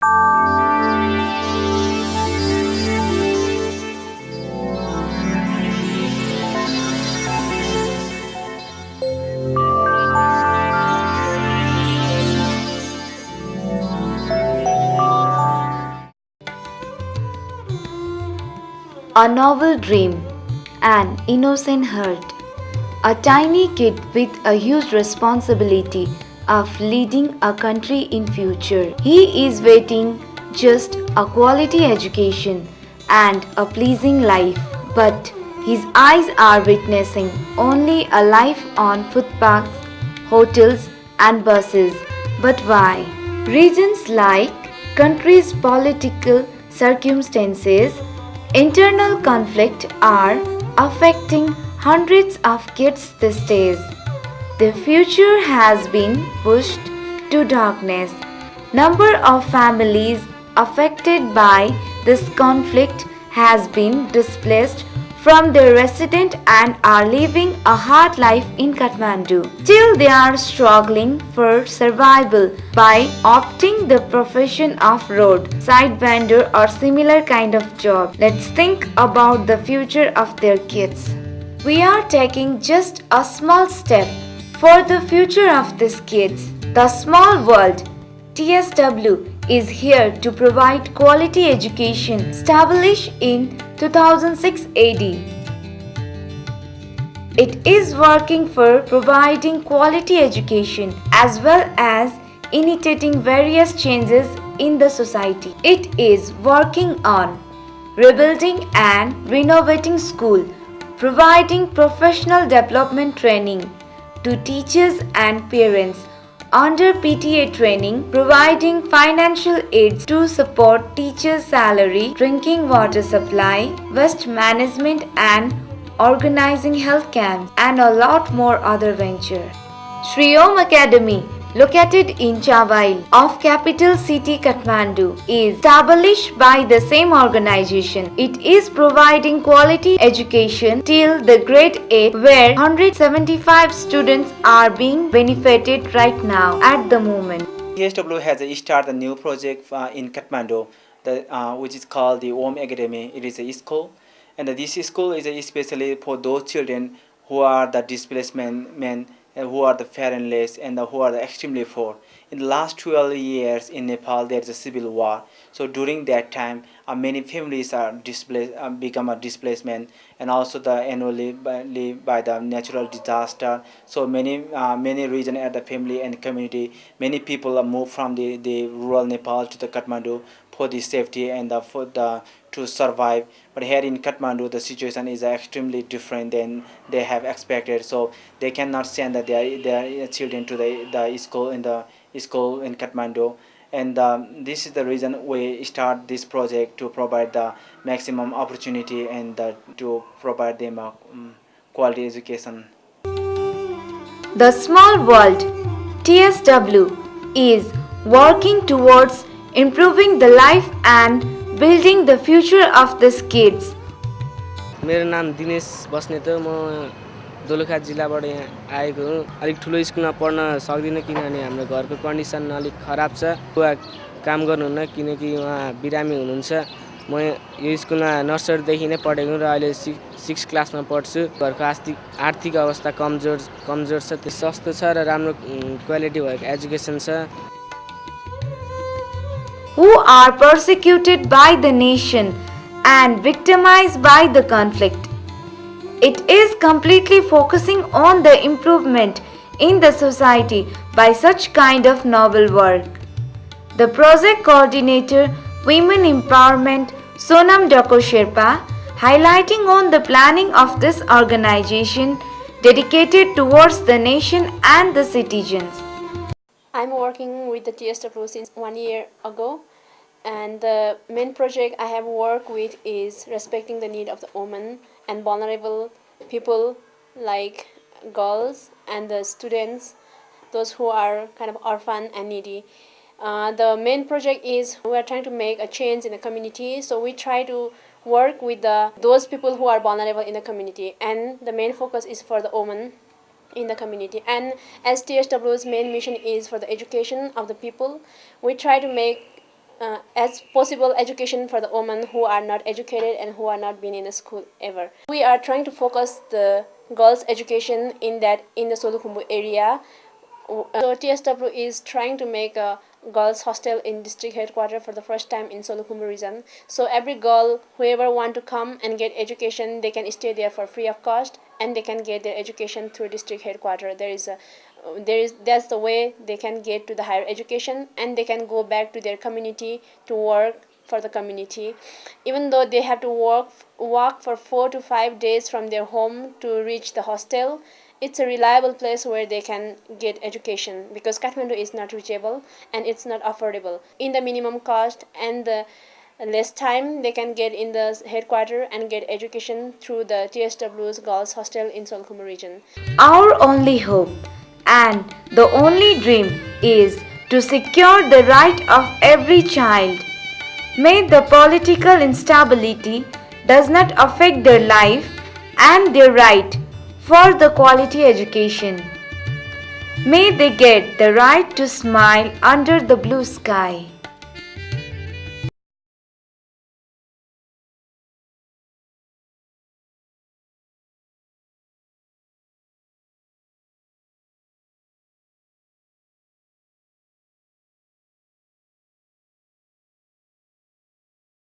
A novel dream, an innocent heart, a tiny kid with a huge responsibility of leading a country in future. He is waiting just a quality education and a pleasing life, but his eyes are witnessing only a life on footpaths, hotels and buses. But why? Reasons like country's political circumstances, internal conflict are affecting hundreds of kids these days. The future has been pushed to darkness. Number of families affected by this conflict has been displaced from their residence and are living a hard life in Kathmandu. Still they are struggling for survival by opting the profession of road, side vendor or similar kind of job. Let's think about the future of their kids. We are taking just a small step for the future of these kids. The Small World TSW is here to provide quality education established in 2006 AD. It is working for providing quality education as well as initiating various changes in the society. It is working on rebuilding and renovating school, providing professional development training to teachers and parents under PTA training, providing financial aids to support teachers' salary, drinking water supply, waste management and organizing health camps and a lot more other venture. Shri Om Academy, located in Chavail of capital city Kathmandu, is established by the same organization. It is providing quality education till the grade 8 where 175 students are being benefited right now at the moment. TSW has started a new project in Kathmandu which is called the Om Academy. It is a school, and this school is especially for those children who are the displacement men, who are the parentless and who are extremely poor. In the last 12 years in Nepal there is a civil war. So during that time many families are displaced, become a displacement, and also the annually by the natural disaster. So many region at the family and community, many people are moved from the rural Nepal to the Kathmandu for the safety and for the to survive. But here in Kathmandu the situation is extremely different than they have expected, so they cannot send their children to the school in Kathmandu. And this is the reason we start this project, to provide the maximum opportunity and to provide them quality education. The Small World TSW is working towards improving the life and building the future of these kids. मेरो नाम दिनेश बस्नेत हो। म दोलखा जिल्लाबाट यहाँ आएको हुँ। अलिक ठुलो स्कुलमा पढ्न सक्दिनँ किनभने हाम्रो घरको कन्डिसन अलिक खराब छ। बुवा काम गर्नुहुन्न किनकि उहाँ बिरामी हुनुहुन्छ। म यो स्कुलमा नर्सरीदेखि नै पढेको र अहिले 6 क्लासमा पढ्छु। घरको आर्थिक अवस्था कमजोर छ, त्यो सस्तो छ र राम्रो क्वालिटी भएको एजुकेसन छ। Who are persecuted by the nation and victimized by the conflict. It is completely focusing on the improvement in the society by such kind of novel work. The project coordinator, Women Empowerment, Sonam Dako Sherpa, highlighting on the planning of this organization dedicated towards the nation and the citizens. I'm working with the TSW since 1 year ago, and the main project I have worked with is respecting the need of the women and vulnerable people like girls and the students, those who are kind of orphan and needy. The main project is we are trying to make a change in the community, so we try to work with those people who are vulnerable in the community, and the main focus is for the women in the community. And as TSW's main mission is for the education of the people, we try to make as possible education for the women who are not educated and who are not been in a school ever. We are trying to focus the girls' education in the Solukhumbu area. So TSW is trying to make a girls hostel in district headquarters for the first time in Solukhumbu region. So every girl, whoever want to come and get education, they can stay there for free of cost, and they can get their education through district headquarters. That's the way they can get to the higher education, and they can go back to their community to work for the community. Even though they have to walk for 4 to 5 days from their home to reach the hostel, it's a reliable place where they can get education, because Kathmandu is not reachable and it's not affordable. In the minimum cost and the less time, they can get in the headquarters and get education through the TSW's girls hostel in Solukhumbu region. Our only hope and the only dream is to secure the right of every child. May the political instability does not affect their life and their right for the quality education. May they get the right to smile under the blue sky.